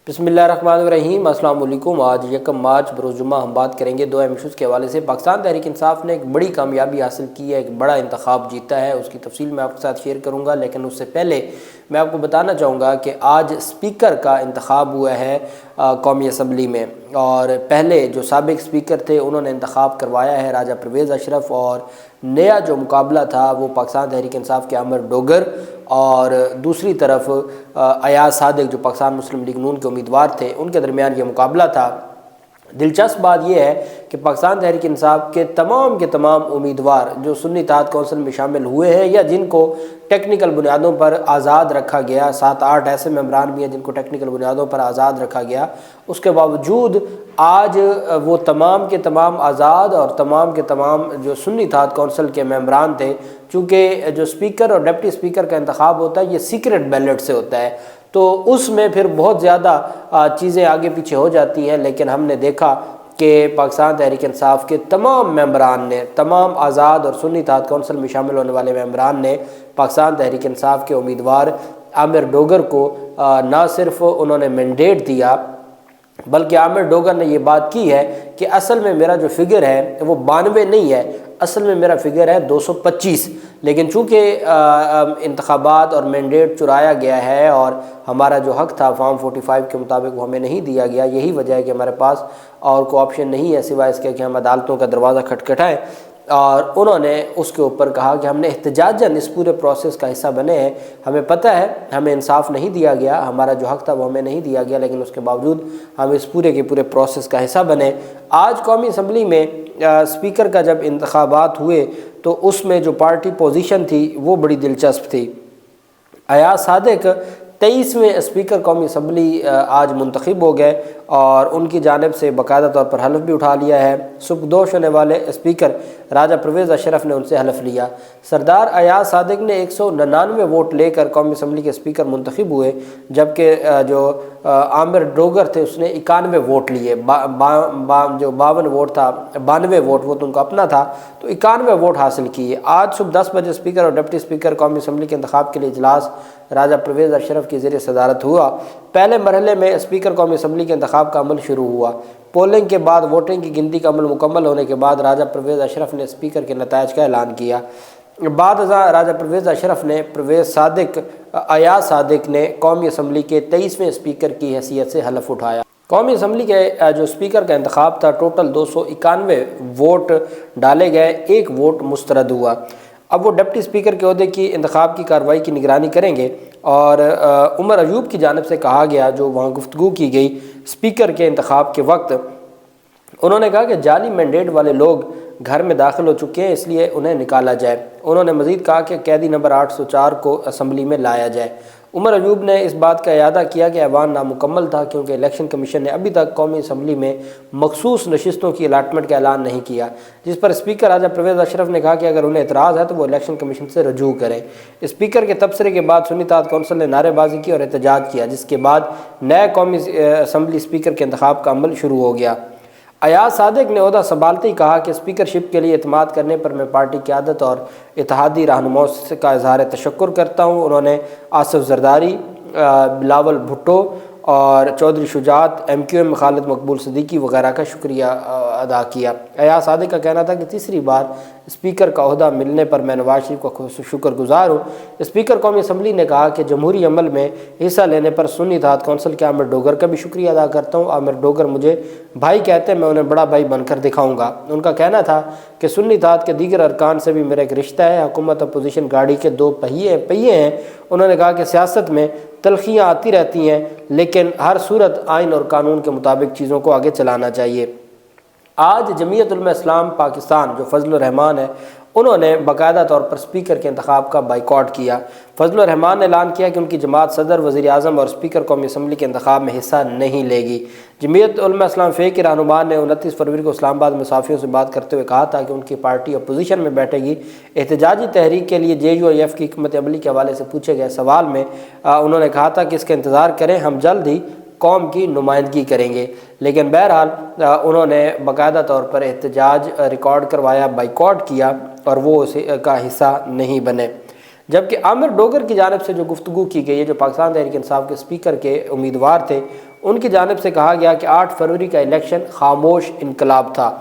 بسم اللہ الرحمن الرحیم۔ السلام علیکم۔ آج 1 مارچ بروز جمعہ ہم بات کریں گے 2 اہم ایشوز کے حوالے سے۔ پاکستان تحریک انصاف نے ایک بڑی کامیابی حاصل کی ہے، ایک بڑا انتخاب جیتا ہے، اس کی تفصیل میں آپ کے ساتھ شیئر کروں گا، لیکن اس سے پہلے میں آپ کو بتانا چاہوں گا کہ آج اسپیکر کا انتخاب ہوا ہے قومی اسمبلی میں، اور پہلے جو سابق اسپیکر تھے انہوں نے انتخاب کروایا ہے راجہ پرویز اشرف، اور نیا جو مقابلہ تھا وہ پاکستان تحریک انصاف کے عامر ڈوگر اور دوسری طرف ایاز صادق جو پاکستان مسلم لیگ نون کے امیدوار تھے، ان کے درمیان یہ مقابلہ تھا۔ دلچسپ بات یہ ہے کہ پاکستان تحریک انصاف کے تمام امیدوار جو سنی اتحاد کونسل میں شامل ہوئے ہیں یا جن کو ٹیکنیکل بنیادوں پر آزاد رکھا گیا، 7-8 ایسے ممبران بھی ہیں جن کو ٹیکنیکل بنیادوں پر آزاد رکھا گیا، اس کے باوجود آج وہ تمام کے تمام آزاد اور تمام جو سنی اتحاد کونسل کے ممبران تھے، چونکہ جو اسپیکر اور ڈپٹی اسپیکر کا انتخاب ہوتا ہے یہ سیکرٹ بیلٹ سے ہوتا ہے، تو اس میں پھر بہت زیادہ چیزیں آگے پیچھے ہو جاتی ہیں، لیکن ہم نے دیکھا کہ پاکستان تحریک انصاف کے تمام ممبران نے، تمام آزاد اور سنی اتحاد کونسل میں شامل ہونے والے ممبران نے پاکستان تحریک انصاف کے امیدوار عامر ڈوگر کو نہ صرف انہوں نے مینڈیٹ دیا، بلکہ عامر ڈوگر نے یہ بات کی ہے کہ اصل میں میرا جو فگر ہے وہ 92 نہیں ہے، اصل میں میرا فگر ہے 225، لیکن چونکہ انتخابات اور مینڈیٹ چرایا گیا ہے اور ہمارا جو حق تھا فارم 45 کے مطابق وہ ہمیں نہیں دیا گیا، یہی وجہ ہے کہ ہمارے پاس اور کوئی آپشن نہیں ہے سوائے اس کے کہ ہم عدالتوں کا دروازہ کھٹکھٹائیں، اور انہوں نے اس کے اوپر کہا کہ ہم نے احتجاجاً اس پورے پروسیس کا حصہ بنے ہیں، ہمیں پتہ ہے ہمیں انصاف نہیں دیا گیا، ہمارا جو حق تھا وہ ہمیں نہیں دیا گیا، لیکن اس کے باوجود ہم اس پورے کے پورے پروسیس کا حصہ بنے۔ آج قومی اسمبلی میں اسپیکر کا جب انتخابات ہوئے تو اس میں جو پارٹی پوزیشن تھی وہ بڑی دلچسپ تھی۔ ایاز صادق 23ویں اسپیکر قومی اسمبلی آج منتخب ہو گئے اور ان کی جانب سے باقاعدہ طور پر حلف بھی اٹھا لیا ہے۔ سبکدوش ہونے والے اسپیکر راجہ پرویز اشرف نے ان سے حلف لیا۔ سردار ایاز صادق نے 199 ووٹ لے کر قومی اسمبلی کے اسپیکر منتخب ہوئے، جبکہ جو عامر ڈوگر تھے اس نے 91 ووٹ لیے، جو 52 ووٹ تھا، 92 ووٹ وہ تو ان کا اپنا تھا، تو 91 ووٹ حاصل کیے۔ آج صبح 10 بجے اسپیکر اور ڈپٹی اسپیکر قومی اسمبلی کے انتخاب کے لیے اجلاس راجہ پرویز اشرف کی زیر صدارت ہوا۔ پہلے مرحلے میں اسپیکر قومی اسمبلی کے انتخاب کا عمل شروع ہوا۔ پولنگ کے بعد ووٹنگ کی گنتی کا عمل مکمل ہونے کے بعد راجہ پرویز اشرف نے اسپیکر کے نتائج کا اعلان کیا۔ بعد ازاں راجہ پرویز اشرف نے ایاز صادق نے قومی اسمبلی کے 23ویں اسپیکر کی حیثیت سے حلف اٹھایا۔ قومی اسمبلی کے جو اسپیکر کا انتخاب تھا، ٹوٹل 291 ووٹ ڈالے گئے، 1 ووٹ مسترد ہوا۔ اب وہ ڈپٹی اسپیکر کے عہدے کی انتخاب کی کارروائی کی نگرانی کریں گے، اور عمر ایوب کی جانب سے کہا گیا، جو وہاں گفتگو کی گئی اسپیکر کے انتخاب کے وقت، انہوں نے کہا کہ جعلی مینڈیٹ والے لوگ گھر میں داخل ہو چکے ہیں، اس لیے انہیں نکالا جائے۔ انہوں نے مزید کہا کہ قیدی نمبر 804 کو اسمبلی میں لایا جائے۔ عمر ایوب نے اس بات کا اعادہ کیا کہ ایوان نامکمل تھا کیونکہ الیکشن کمیشن نے ابھی تک قومی اسمبلی میں مخصوص نشستوں کی الاٹمنٹ کا اعلان نہیں کیا، جس پر اسپیکر راجہ پرویز اشرف نے کہا کہ اگر انہیں اعتراض ہے تو وہ الیکشن کمیشن سے رجوع کریں۔ اسپیکر کے تبصرے کے بعد سنی اتحاد کونسل نے نعرے بازی کی اور احتجاج کیا، جس کے بعد نئے قومی اسمبلی اسپیکر کے انتخاب کا عمل شروع ہو گیا۔ ایاز صادق نے عہدہ سنبھالتے ہی کہا کہ اسپیکرشپ کے لیے اعتماد کرنے پر میں پارٹی قیادت اور اتحادی رہنماؤں کا اظہار تشکر کرتا ہوں۔ انہوں نے آصف زرداری، بلاول بھٹو اور چودھری شجاعت، MQM خالد مقبول صدیقی وغیرہ کا شکریہ ادا کیا۔ ایاز صادق کا کہنا تھا کہ تیسری بار اسپیکر کا عہدہ ملنے پر میں نواز شریف کا شکر گزار ہوں۔ اسپیکر قومی اسمبلی نے کہا کہ جمہوری عمل میں حصہ لینے پر سنی اتحاد کونسل کے عامر ڈوگر کا بھی شکریہ ادا کرتا ہوں۔ عامر ڈوگر مجھے بھائی کہتے ہیں، میں انہیں بڑا بھائی بن کر دکھاؤں گا۔ ان کا کہنا تھا کہ سنی اتحاد کے دیگر ارکان سے بھی میرا ایک رشتہ ہے، حکومت اپوزیشن گاڑی کے 2 پہیے ہیں۔ انہوں نے کہا کہ سیاست میں تلخیاں آتی رہتی ہیں، لیکن ہر صورت آئین اور قانون کے مطابق چیزوں کو آگے چلانا چاہیے۔ آج جمعیت علماء اسلام پاکستان جو فضل الرحمان ہے، انہوں نے باقاعدہ طور پر اسپیکر کے انتخاب کا بائیکاٹ کیا۔ فضل الرحمان نے اعلان کیا کہ ان کی جماعت صدر، وزیر اعظم اور اسپیکر قومی اسمبلی کے انتخاب میں حصہ نہیں لے گی۔ جمعیت علماء اسلام فے کے رہنما نے 29 فروری کو اسلام آباد میں صحافیوں سے بات کرتے ہوئے کہا تھا کہ ان کی پارٹی اپوزیشن میں بیٹھے گی۔ احتجاجی تحریک کے لیے JUIF کی حکمت عملی کے حوالے سے پوچھے گئے سوال میں انہوں نے کہا تھا کہ اس کا انتظار کریں، ہم جلد ہی قوم کی نمائندگی کریں گے، لیکن بہرحال انہوں نے باقاعدہ طور پر احتجاج ریکارڈ کروایا، بائیکاٹ کیا اور وہ اس کا حصہ نہیں بنے۔ جبکہ عامر ڈوگر کی جانب سے جو گفتگو کی گئی ہے، جو پاکستان تحریک انصاف کے اسپیکر کے امیدوار تھے، ان کی جانب سے کہا گیا کہ 8 فروری کا الیکشن خاموش انقلاب تھا۔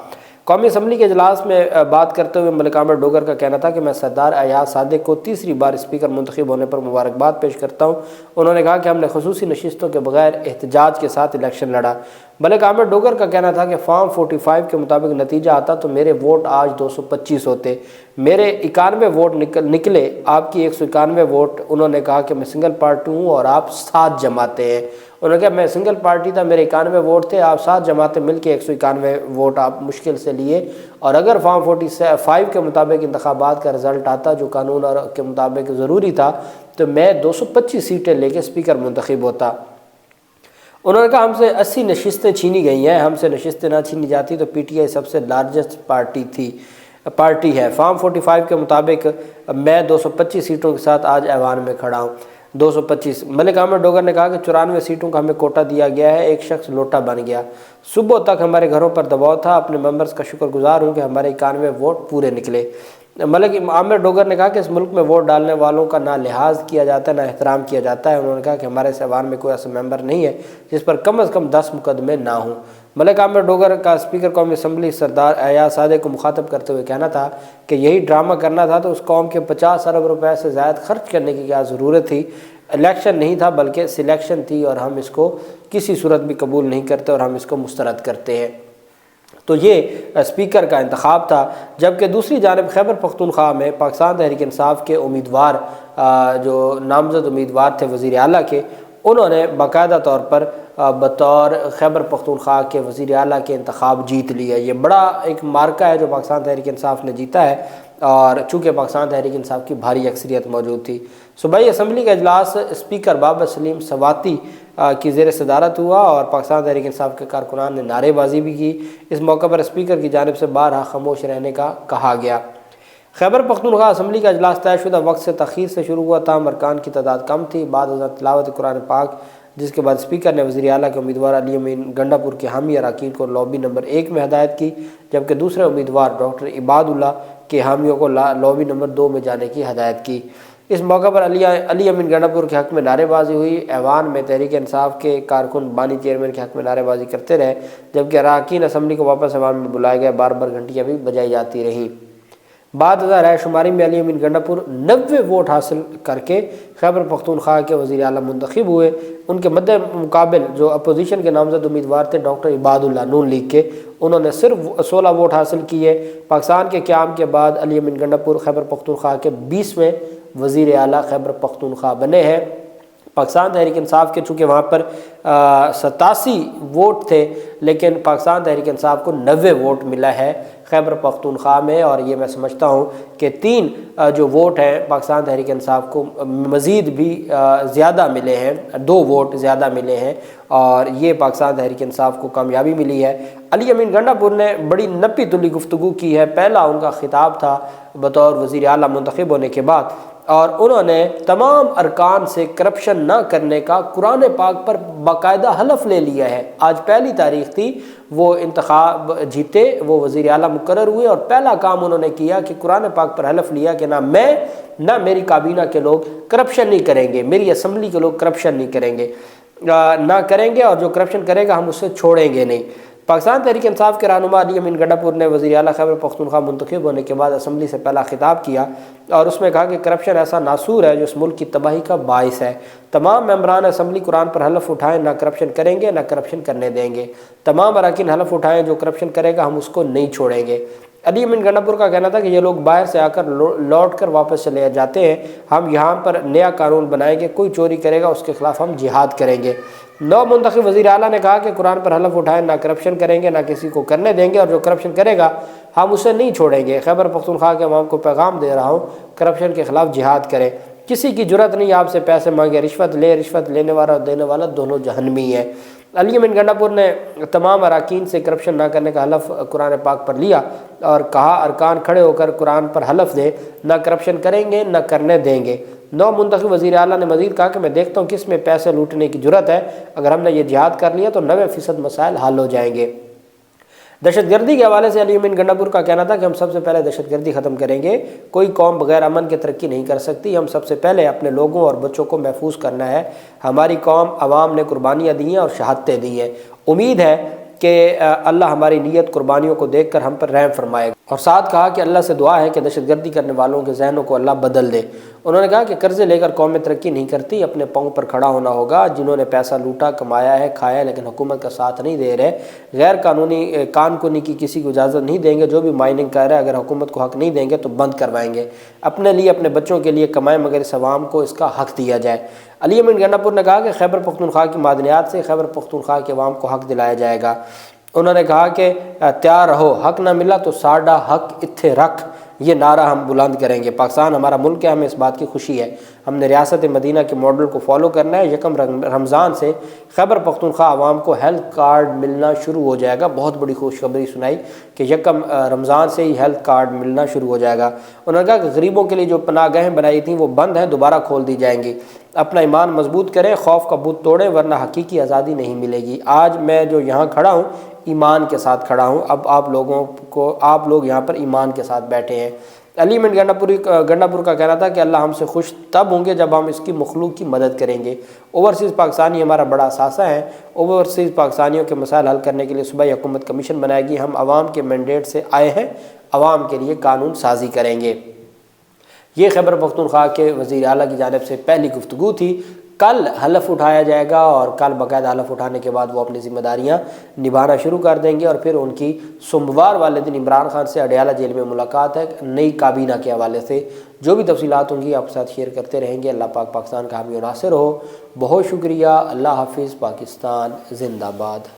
قومی اسمبلی کے اجلاس میں بات کرتے ہوئے ملک عامر ڈوگر کا کہنا تھا کہ میں سردار ایاز صادق کو تیسری بار اسپیکر منتخب ہونے پر مبارکباد پیش کرتا ہوں۔ انہوں نے کہا کہ ہم نے خصوصی نشستوں کے بغیر احتجاج کے ساتھ الیکشن لڑا۔ ملک عامر ڈوگر کا کہنا تھا کہ فارم 45 کے مطابق نتیجہ آتا تو میرے ووٹ آج 225 ہوتے، میرے 91 ووٹ نکلے، آپ کی 191 ووٹ۔ انہوں نے کہا کہ میں سنگل پارٹی ہوں اور آپ 7 جماعتیں ہیں۔ انہوں نے کہا میں سنگل پارٹی تھا، میرے 91 ووٹ تھے، آپ 7 جماعتیں مل کے 191 ووٹ آپ مشکل سے لیے، اور اگر فارم 45 کے مطابق انتخابات کا رزلٹ آتا جو قانون اور کے مطابق ضروری تھا تو میں 225 سیٹیں لے کے اسپیکر منتخب ہوتا۔ انہوں نے کہا ہم سے 80 نشستیں چھینی گئی ہیں، ہم سے نشستیں نہ چھینی جاتی تو پی ٹی آئی سب سے لارجسٹ پارٹی ہے۔ فارم 45 کے مطابق میں 225 سیٹوں کے ساتھ آج ایوان میں کھڑا ہوں۔ 225 ملک عامر ڈوگر نے کہا کہ 94 سیٹوں کا ہمیں کوٹا دیا گیا ہے، ایک شخص لوٹا بن گیا۔ صبح تک ہمارے گھروں پر دباؤ تھا، اپنے ممبرز کا شکر گزار ہوں کہ ہمارے 91 ووٹ پورے نکلے۔ ملک عامر ڈوگر نے کہا کہ اس ملک میں ووٹ ڈالنے والوں کا نہ لحاظ کیا جاتا ہے نہ احترام کیا جاتا ہے۔ انہوں نے کہا کہ ہمارے اس ایوان میں کوئی ایسا ممبر نہیں ہے جس پر کم از کم 10 مقدمے نہ ہوں۔ ملک عامر ڈوگر کا اسپیکر قومی اسمبلی سردار ایاز صادق کو مخاطب کرتے ہوئے کہنا تھا کہ یہی ڈرامہ کرنا تھا تو اس قوم کے 50 ارب روپے سے زائد خرچ کرنے کی کیا ضرورت تھی۔ الیکشن نہیں تھا بلکہ سلیکشن تھی، اور ہم اس کو کسی صورت بھی قبول نہیں کرتے اور ہم اس کو مسترد کرتے ہیں۔ تو یہ اسپیکر کا انتخاب تھا۔ جبکہ دوسری جانب خیبر پختونخوا میں پاکستان تحریک انصاف کے امیدوار جو نامزد امیدوار تھے وزیر اعلیٰ کے، انہوں نے باقاعدہ طور پر بطور خیبر پختونخوا کے وزیر اعلیٰ کے انتخاب جیت لیا۔ یہ بڑا ایک مارکہ ہے جو پاکستان تحریک انصاف نے جیتا ہے، اور چونکہ پاکستان تحریک انصاف کی بھاری اکثریت موجود تھی۔ صوبائی اسمبلی کا اجلاس اسپیکر بابر سلیم سواتی کی زیر صدارت ہوا اور پاکستان تحریک انصاف کے کارکنان نے نعرے بازی بھی کی۔ اس موقع پر اسپیکر کی جانب سے بارہا خاموش رہنے کا کہا گیا۔ خیبر پختونخوا اسمبلی کا اجلاس طے شدہ وقت سے تاخیر سے شروع ہوا، تاہم ارکان کی تعداد کم تھی۔ بعد ازاں تلاوت قرآن پاک، جس کے بعد اسپیکر نے وزیر اعلیٰ کے امیدوار علی امین گنڈا پور کے حامی اراکین کو لابی نمبر 1 میں ہدایت کی، جبکہ دوسرے امیدوار ڈاکٹر عباد اللہ کے حامیوں کو لابی نمبر 2 میں جانے کی ہدایت کی۔ اس موقع پر علی امین گنڈا پور کے حق میں نعرے بازی ہوئی۔ ایوان میں تحریک انصاف کے کارکن بانی چیئرمین کے حق میں نعرے بازی کرتے رہے، جبکہ اراکین اسمبلی کو واپس ایوان میں بلائے گئے، بار بار گھنٹیاں بھی بجائی جاتی رہیں۔ بعد ازاں رائے شماری میں علی امین گنڈا پور 90 ووٹ حاصل کر کے خیبر پختونخوا کے وزیر اعلیٰ منتخب ہوئے۔ ان کے مد مقابل جو اپوزیشن کے نامزد امیدوار تھے ڈاکٹر عباد اللہ نون لیگ کے، انہوں نے صرف 16 ووٹ حاصل کیے۔ پاکستان کے قیام کے بعد علی امین گنڈا پور خیبر پختونخوا کے 20ویں وزیر اعلیٰ خیبر پختونخوا بنے ہیں۔ پاکستان تحریک انصاف کے چونکہ وہاں پر 87 ووٹ تھے، لیکن پاکستان تحریک انصاف کو 90 ووٹ ملا ہے خیبر پختونخوا میں، اور یہ میں سمجھتا ہوں کہ 3 جو ووٹ ہیں پاکستان تحریک انصاف کو مزید بھی زیادہ ملے ہیں، 2 ووٹ زیادہ ملے ہیں، اور یہ پاکستان تحریک انصاف کو کامیابی ملی ہے۔ علی امین گنڈا پور نے بڑی نپی تلی گفتگو کی ہے، پہلا ان کا خطاب تھا بطور وزیر اعلیٰ منتخب ہونے کے بعد، اور انہوں نے تمام ارکان سے کرپشن نہ کرنے کا قرآن پاک پر باقاعدہ حلف لے لیا ہے۔ آج پہلی تاریخ تھی، وہ انتخاب جیتے، وہ وزیر اعلیٰ مقرر ہوئے، اور پہلا کام انہوں نے کیا کہ قرآن پاک پر حلف لیا کہ نہ میں نہ میری کابینہ کے لوگ کرپشن نہیں کریں گے، میری اسمبلی کے لوگ کرپشن نہیں کریں گے، اور جو کرپشن کرے گا ہم اسے چھوڑیں گے نہیں۔ پاکستان تحریک انصاف کے رہنما علی امین گنڈا پور نے وزیر اعلیٰ خیبر پختونخوا منتخب ہونے کے بعد اسمبلی سے پہلا خطاب کیا، اور اس میں کہا کہ کرپشن ایسا ناسور ہے جو اس ملک کی تباہی کا باعث ہے۔ تمام ممبران اسمبلی قرآن پر حلف اٹھائیں، نہ کرپشن کریں گے نہ کرپشن کرنے دیں گے۔ تمام اراکین حلف اٹھائیں، جو کرپشن کرے گا ہم اس کو نہیں چھوڑیں گے۔ علی امین گنڈا پور کا کہنا تھا کہ یہ لوگ باہر سے آ کر لوٹ کر واپس چلے جاتے ہیں، ہم یہاں پر نیا قانون بنائیں گے، کوئی چوری کرے گا اس کے خلاف ہم جہاد کریں گے۔ نو منتخب وزیر اعلیٰ نے کہا کہ قرآن پر حلف اٹھائیں، نہ کرپشن کریں گے نہ کسی کو کرنے دیں گے، اور جو کرپشن کرے گا ہم اسے نہیں چھوڑیں گے۔ خیبر پختونخوا کے عوام کو پیغام دے رہا ہوں، کرپشن کے خلاف جہاد کریں، کسی کی جرت نہیں آپ سے پیسے مانگے، رشوت لینے والا اور دینے والا دونوں جہنمی ہیں۔ علی امین گنڈا پور نے تمام اراکین سے کرپشن نہ کرنے کا حلف قرآن پاک پر لیا، اور کہا ارکان کھڑے ہو کر قرآن پر حلف دیں، نہ کرپشن کریں گے نہ کرنے دیں گے۔ نو منتخب وزیر اعلیٰ نے مزید کہا کہ میں دیکھتا ہوں کس میں پیسے لوٹنے کی جرت ہے، اگر ہم نے یہ جہاد کر لیا تو 90% مسائل حل ہو جائیں گے۔ دہشت گردی کے حوالے سے علی امین گنڈا پور کا کہنا تھا کہ ہم سب سے پہلے دہشت گردی ختم کریں گے، کوئی قوم بغیر امن کے ترقی نہیں کر سکتی، ہم سب سے پہلے اپنے لوگوں اور بچوں کو محفوظ کرنا ہے، ہماری قوم عوام نے قربانیاں دی ہیں اور شہادتیں دی ہیں، امید ہے کہ اللہ ہماری نیت قربانیوں کو دیکھ کر ہم پر رحم فرمائے گا۔ اور ساتھ کہا کہ اللہ سے دعا ہے کہ دہشت گردی کرنے والوں کے ذہنوں کو اللہ بدل دے۔ انہوں نے کہا کہ قرضے لے کر قومیں ترقی نہیں کرتی، اپنے پاؤں پر کھڑا ہونا ہوگا، جنہوں نے پیسہ لوٹا کمایا ہے کھایا ہے لیکن حکومت کا ساتھ نہیں دے رہے، غیر قانونی کان کنی کی کسی کو اجازت نہیں دیں گے، جو بھی مائننگ کر رہا ہے اگر حکومت کو حق نہیں دیں گے تو بند کروائیں گے، اپنے لیے اپنے بچوں کے لیے کمائیں مگر اس عوام کو اس کا حق دیا جائے۔ علی امین گنڈا پور نے کہا کہ خیبر پختونخوا کی معدنیات سے خیبر پختونخوا کے عوام کو حق دلایا جائے گا۔ انہوں نے کہا کہ تیار رہو، حق نہ ملا تو ساڈا حق اتھے رکھ، یہ نعرہ ہم بلند کریں گے۔ پاکستان ہمارا ملک ہے، ہمیں اس بات کی خوشی ہے، ہم نے ریاست مدینہ کے ماڈل کو فالو کرنا ہے۔ یکم رمضان سے خیبر پختونخوا عوام کو ہیلتھ کارڈ ملنا شروع ہو جائے گا، بہت بڑی خوشخبری سنائی کہ یکم رمضان سے ہی ہیلتھ کارڈ ملنا شروع ہو جائے گا۔ انہوں نے کہا کہ غریبوں کے لیے جو پناہ گاہیں بنائی تھیں وہ بند ہیں، دوبارہ کھول دی جائیں گی، اپنا ایمان مضبوط کریں، خوف کا بت توڑیں ورنہ حقیقی آزادی نہیں ملے گی۔ آج میں جو یہاں کھڑا ہوں ایمان کے ساتھ کھڑا ہوں، اب آپ لوگ یہاں پر ایمان کے ساتھ بیٹھے ہیں۔ علی امین گنڈا پور کا کہنا تھا کہ اللہ ہم سے خوش تب ہوں گے جب ہم اس کی مخلوق کی مدد کریں گے۔ اوورسیز پاکستانی ہمارا بڑا اثاثہ ہے، اوورسیز پاکستانیوں کے مسائل حل کرنے کے لیے صوبائی حکومت کمیشن بنائے گی، ہم عوام کے مینڈیٹ سے آئے ہیں، عوام کے لیے قانون سازی کریں گے۔ یہ خیبر پختونخوا کے وزیر اعلیٰ کی جانب سے پہلی گفتگو تھی۔ کل حلف اٹھایا جائے گا اور کل باقاعدہ حلف اٹھانے کے بعد وہ اپنی ذمہ داریاں نبھانا شروع کر دیں گے، اور پھر ان کی سوموار والے دن عمران خان سے اڈیالہ جیل میں ملاقات ہے نئی کابینہ کے حوالے سے۔ جو بھی تفصیلات ہوں گی آپ کے ساتھ شیئر کرتے رہیں گے۔ اللہ پاک پاکستان کا حامی و ناصر ہو۔ بہت شکریہ، اللہ حافظ، پاکستان زندہ باد۔